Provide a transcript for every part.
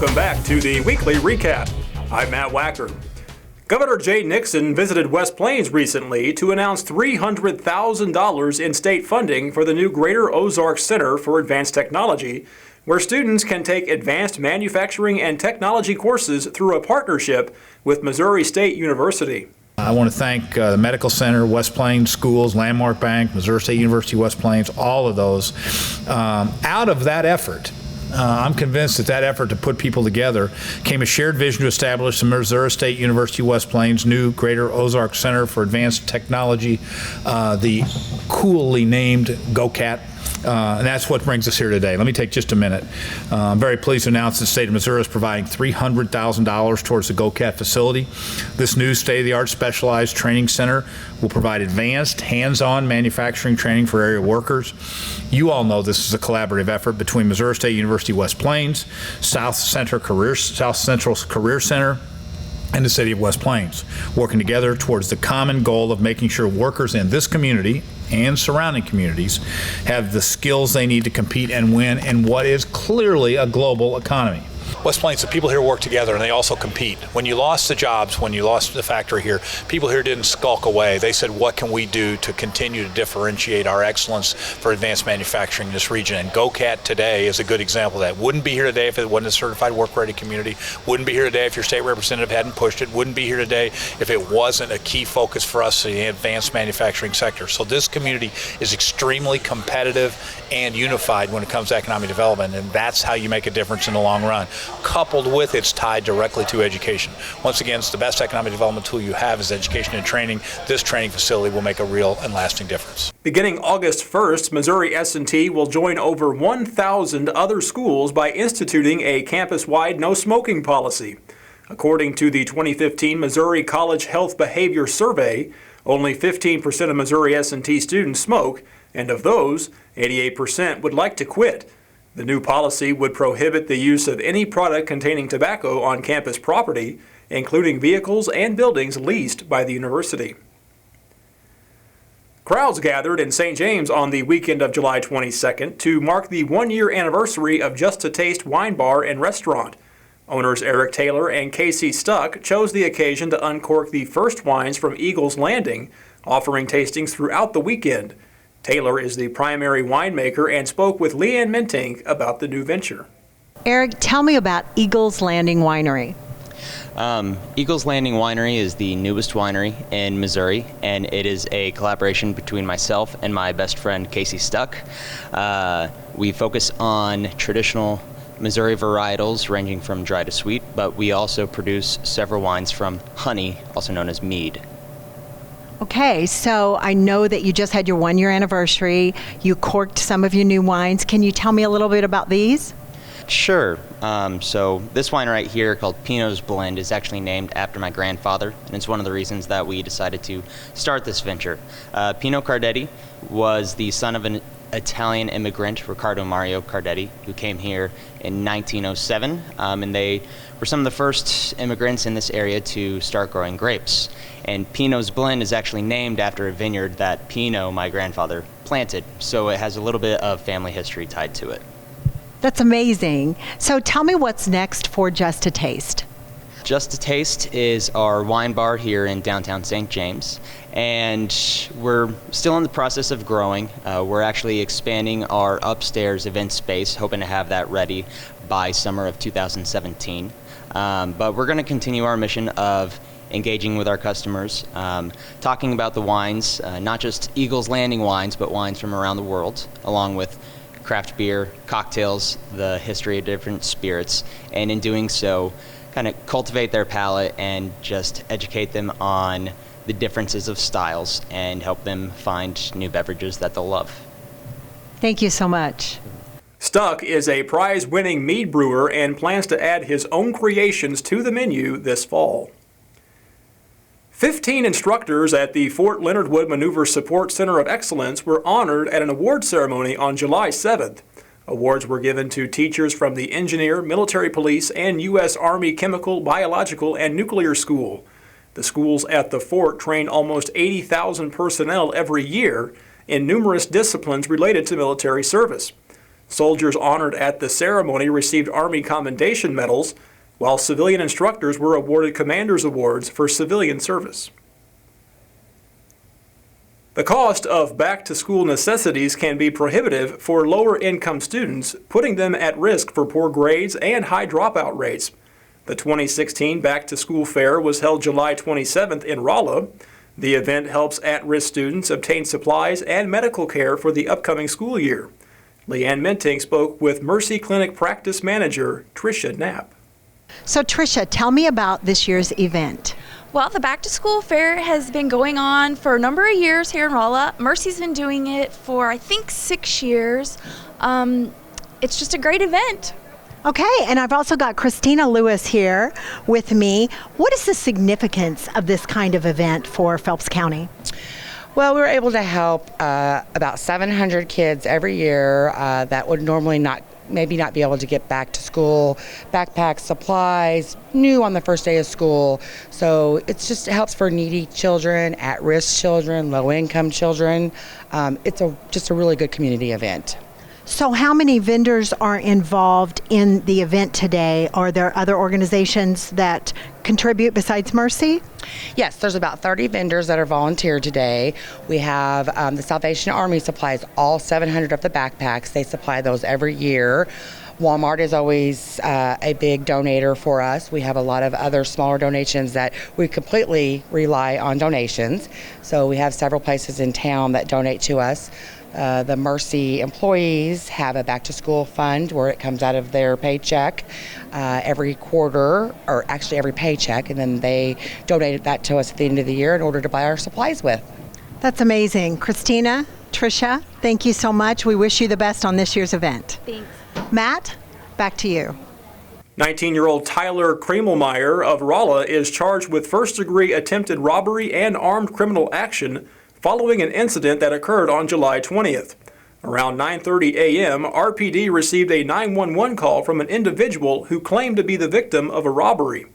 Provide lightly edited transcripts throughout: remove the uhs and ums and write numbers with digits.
Welcome back to the weekly recap. I'm Matt Wacker. Governor Jay Nixon visited West Plains recently to announce $300,000 in state funding for the new Greater Ozarks Center for Advanced Technology, where students can take advanced manufacturing and technology courses through a partnership with Missouri State University. I want to thank the Medical Center, West Plains Schools, Landmark Bank, Missouri State University, West Plains, all of those. Out of that effort, I'm convinced that effort to put people together came a shared vision to establish the Missouri State University West Plains new Greater Ozarks Center for Advanced Technology, the coolly named GOCAT. And that's what brings us here today. Let me take just a minute. I'm very pleased to announce the state of Missouri is providing $300,000 towards the GOCAT facility. This new state-of-the-art specialized training center will provide advanced, hands-on manufacturing training for area workers. You all know this is a collaborative effort between Missouri State University West Plains, South Central Career Center, and the city of West Plains, working together towards the common goal of making sure workers in this community and surrounding communities have the skills they need to compete and win in what is clearly a global economy. West Plains, the people here work together and they also compete. When you lost the jobs, when you lost the factory here, people here didn't skulk away. They said, what can we do to continue to differentiate our excellence for advanced manufacturing in this region? And GOCAT today is a good example of that. Wouldn't be here today if it wasn't a certified work-ready community. Wouldn't be here today if your state representative hadn't pushed it. Wouldn't be here today if it wasn't a key focus for us in the advanced manufacturing sector. So this community is extremely competitive and unified when it comes to economic development, and that's how you make a difference in the long run. Coupled with it's tied directly to education. Once again, it's the best economic development tool you have is education and training. This training facility will make a real and lasting difference. Beginning August 1st, Missouri S&T will join over 1,000 other schools by instituting a campus-wide no smoking policy. According to the 2015 Missouri College Health Behavior Survey, only 15% of Missouri S&T students smoke, and of those, 88% would like to quit. The new policy would prohibit the use of any product containing tobacco on campus property, including vehicles and buildings leased by the university. Crowds gathered in St. James on the weekend of July 22nd to mark the one-year anniversary of Just to Taste Wine Bar and Restaurant. Owners Eric Taylor and Casey Stuck chose the occasion to uncork the first wines from Eagles Landing, offering tastings throughout the weekend. Taylor is the primary winemaker and spoke with Leanne Mentink about the new venture. Eric, tell me about Eagles Landing Winery. Eagles Landing Winery is the newest winery in Missouri, and it is a collaboration between myself and my best friend Casey Stuck. We focus on traditional Missouri varietals ranging from dry to sweet, but we also produce several wines from honey, also known as mead. Okay, so I know that you just had your one-year anniversary. You corked some of your new wines. Can you tell me a little bit about these? Sure. So this wine right here called Pinot's Blend is actually named after my grandfather, and it's one of the reasons that we decided to start this venture. Pino Cardetti was the son of an Italian immigrant, Riccardo Mario Cardetti, who came here in 1907, and they were some of the first immigrants in this area to start growing grapes. And Pinot's Blend is actually named after a vineyard that Pino, my grandfather, planted, so it has a little bit of family history tied to it. That's amazing. So tell me what's next for Just to Taste. Just to Taste is our wine bar here in downtown St. James, and we're still in the process of growing. We're actually expanding our upstairs event space, hoping to have that ready by summer of 2017. But we're going to continue our mission of engaging with our customers, talking about the wines, not just Eagles Landing wines, but wines from around the world, along with craft beer, cocktails, the history of different spirits, and in doing so, kind of cultivate their palate and just educate them on the differences of styles and help them find new beverages that they'll love. Thank you so much. Stuck is a prize-winning mead brewer and plans to add his own creations to the menu this fall. 15 instructors at the Fort Leonard Wood Maneuver Support Center of Excellence were honored at an award ceremony on July 7th. Awards were given to teachers from the Engineer, Military Police, and U.S. Army Chemical, Biological, and Nuclear School. The schools at the fort train almost 80,000 personnel every year in numerous disciplines related to military service. Soldiers honored at the ceremony received Army Commendation Medals, while civilian instructors were awarded Commander's Awards for civilian service. The cost of back-to-school necessities can be prohibitive for lower-income students, putting them at risk for poor grades and high dropout rates. The 2016 Back-to-School Fair was held July 27th in Rolla. The event helps at-risk students obtain supplies and medical care for the upcoming school year. Leanne Minting spoke with Mercy Clinic Practice Manager Tricia Knapp. So Tricia, tell me about this year's event. Well, the Back to School Fair has been going on for a number of years here in Rolla. Mercy's been doing it for, I think, 6 years. It's just a great event. Okay, and I've also got Christina Lewis here with me. What is the significance of this kind of event for Phelps County? Well, we were able to help about 700 kids every year that would normally maybe not be able to get back to school, backpacks, supplies, new on the first day of school. So it helps for needy children, at-risk children, low-income children. It's just a really good community event. So how many vendors are involved in the event today? Are there other organizations that contribute besides Mercy? Yes, there's about 30 vendors that are volunteered today. We have the Salvation Army supplies all 700 of the backpacks. They supply those every year. Walmart is always a big donator for us. We have a lot of other smaller donations that we completely rely on donations. So we have several places in town that donate to us. The Mercy employees have a back-to-school fund where it comes out of their paycheck every quarter, or actually every paycheck, and then they donate that to us at the end of the year in order to buy our supplies with. That's amazing. Christina, Tricia, thank you so much. We wish you the best on this year's event. Thanks. Matt, back to you. 19-year-old Tyler Kremelmeyer of Rolla is charged with first-degree attempted robbery and armed criminal action following an incident that occurred on July 20th. Around 9:30 a.m., RPD received a 911 call from an individual who claimed to be the victim of a robbery.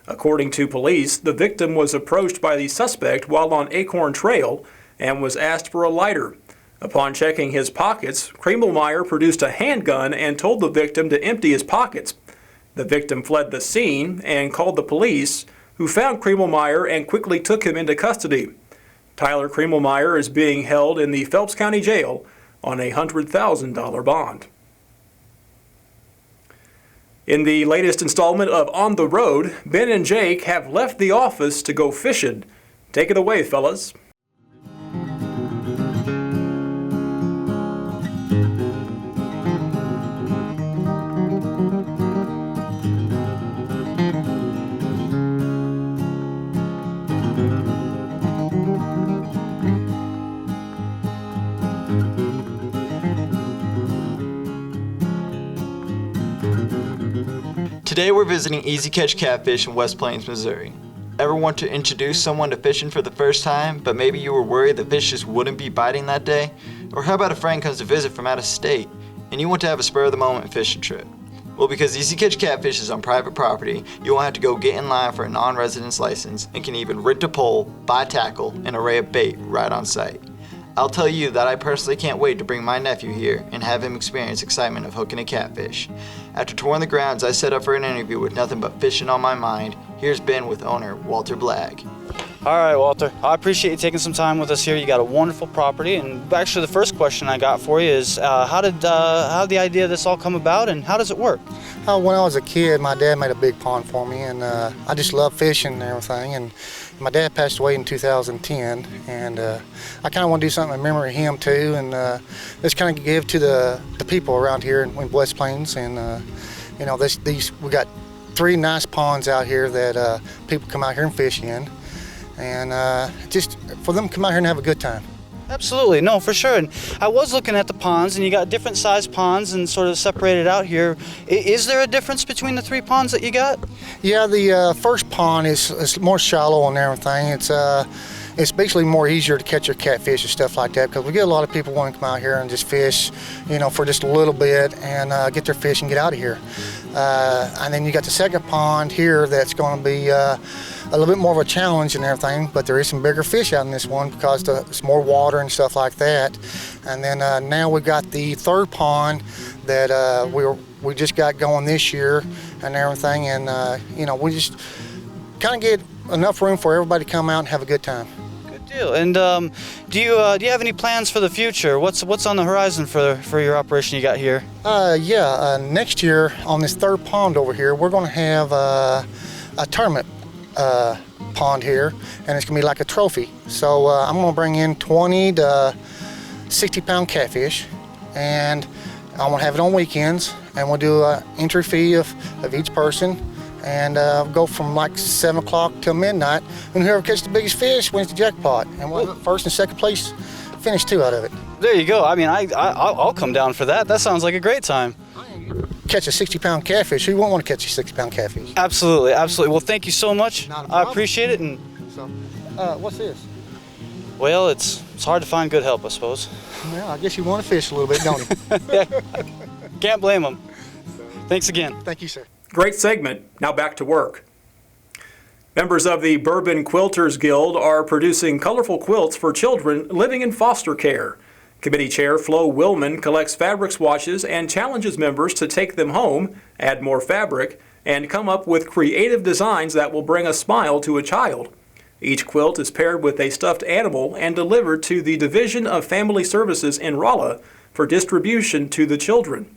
According to police, the victim was approached by the suspect while on Acorn Trail and was asked for a lighter. Upon checking his pockets, Kremelmeyer produced a handgun and told the victim to empty his pockets. The victim fled the scene and called the police, who found Kremelmeyer and quickly took him into custody. Tyler Kremelmeyer is being held in the Phelps County Jail on a $100,000 bond. In the latest installment of On the Road, Ben and Jake have left the office to go fishing. Take it away, fellas. Today we're visiting Easy Catch Catfish in West Plains, Missouri. Ever want to introduce someone to fishing for the first time, but maybe you were worried that fish just wouldn't be biting that day? Or how about a friend comes to visit from out of state, and you want to have a spur-of-the-moment fishing trip? Well, because Easy Catch Catfish is on private property, you won't have to go get in line for a non-residence license and can even rent a pole, buy tackle, and an array of bait right on site. I'll tell you that I personally can't wait to bring my nephew here and have him experience excitement of hooking a catfish. After touring the grounds, I set up for an interview with nothing but fishing on my mind. Here's Ben with owner Walter Blagg. All right, Walter, I appreciate you taking some time with us here. You got a wonderful property, and actually the first question I got for you is how did the idea of this all come about, and how does it work? When I was a kid, my dad made a big pond for me, and I just love fishing and everything. And my dad passed away in 2010, and I kind of want to do something in memory of him too, and just kind of give to the people around here in West Plains. And we got 3 nice ponds out here that people come out here and fish in, and just for them to come out here and have a good time. Absolutely, no, for sure. And I was looking at the ponds, and you got different sized ponds and sort of separated out here. Is there a difference between the 3 ponds that you got? Yeah, the first pond is more shallow and everything. It's basically more easier to catch your catfish and stuff like that, because we get a lot of people wanting to come out here and just fish, for just a little bit and get their fish and get out of here. And then you got the second pond here that's going to be a little bit more of a challenge and everything, but there is some bigger fish out in this one because it's more water and stuff like that. And then now we got the third pond that we just got going this year and everything, and we just kind of get enough room for everybody to come out and have a good time. Good deal. And do you have any plans for the future? What's on the horizon for your operation you got here? Next year on this third pond over here, we're going to have a tournament pond here, and it's going to be like a trophy. So I'm going to bring in 20 to 60-pound catfish, and I'm going to have it on weekends, and we'll do an entry fee of each person, and go from like 7 o'clock till midnight, and whoever catches the biggest fish wins the jackpot, and we'll have first and second place finish 2 out of it. There you go. I mean, I'll come down for that. That sounds like a great time. Catch a 60-pound catfish. Who won't want to catch a 60-pound catfish? Absolutely, absolutely. Well, thank you so much. I appreciate it. And so, what's this? Well, it's hard to find good help, I suppose. Well, I guess you want to fish a little bit, don't you? Yeah, can't blame them. Thanks again. Thank you, sir. Great segment. Now back to work. Members of the Bourbon Quilters Guild are producing colorful quilts for children living in foster care. Committee Chair Flo Willman collects fabric swatches and challenges members to take them home, add more fabric, and come up with creative designs that will bring a smile to a child. Each quilt is paired with a stuffed animal and delivered to the Division of Family Services in Rolla for distribution to the children.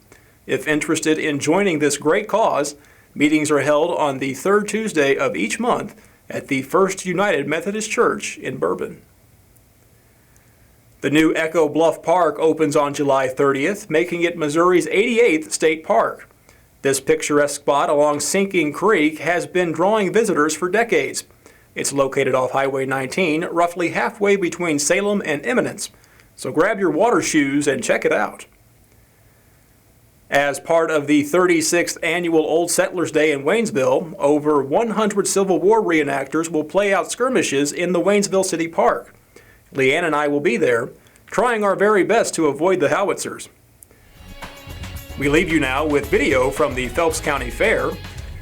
If interested in joining this great cause, meetings are held on the third Tuesday of each month at the First United Methodist Church in Bourbon. The new Echo Bluff Park opens on July 30th, making it Missouri's 88th state park. This picturesque spot along Sinking Creek has been drawing visitors for decades. It's located off Highway 19, roughly halfway between Salem and Eminence. So grab your water shoes and check it out. As part of the 36th annual Old Settlers Day in Waynesville, over 100 Civil War reenactors will play out skirmishes in the Waynesville City Park. Leanne and I will be there, trying our very best to avoid the howitzers. We leave you now with video from the Phelps County Fair.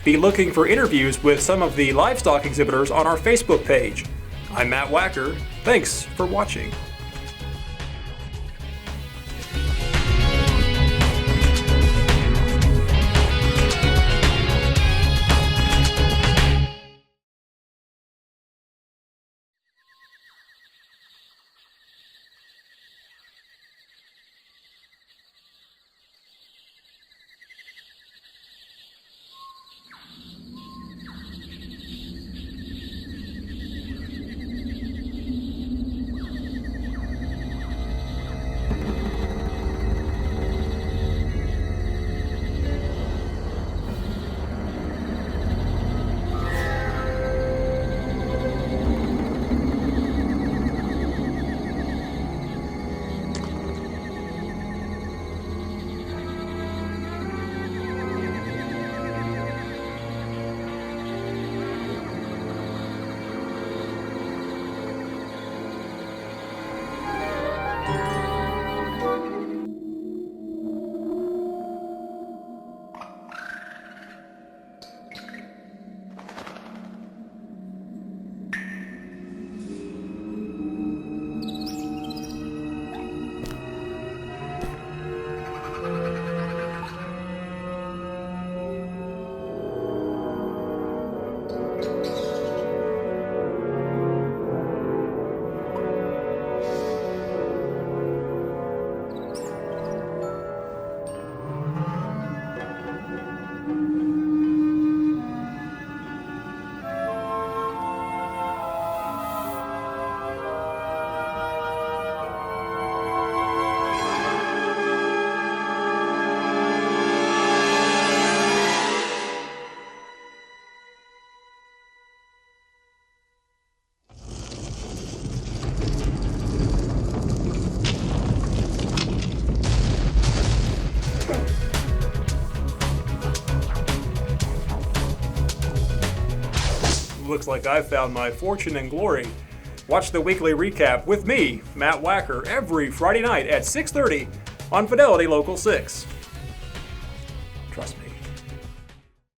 Be looking for interviews with some of the livestock exhibitors on our Facebook page. I'm Matt Wacker. Thanks for watching. Looks like I've found my fortune and glory. Watch the weekly recap with me, Matt Wacker, every Friday night at 6:30 on Fidelity Local 6.